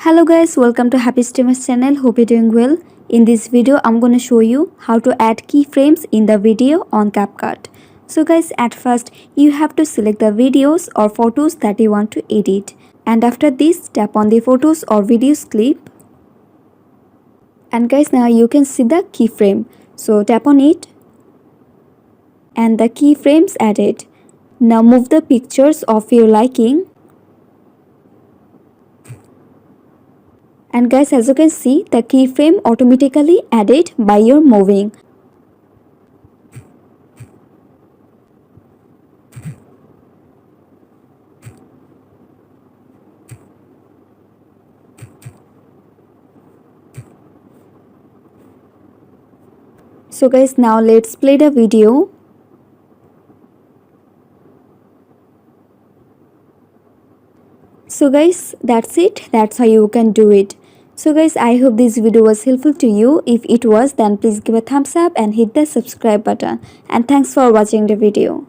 Hello guys, welcome to Happy Streamers channel. Hope you're doing well. In this video, I'm gonna show you how to add keyframes in the video on CapCut. So guys, at first you have to select the videos or photos that you want to edit. And after this, tap on the photos or videos clip. And guys, now you can see the keyframe. So tap on it. And the keyframes added. Now move the pictures of your liking. And guys, as you can see, the keyframe automatically added by your moving. So guys, now let's play the video. So guys, that's it. That's how you can do it. So guys, I hope this video was helpful to you. If it was, then please give a thumbs up and hit the subscribe button. And thanks for watching the video.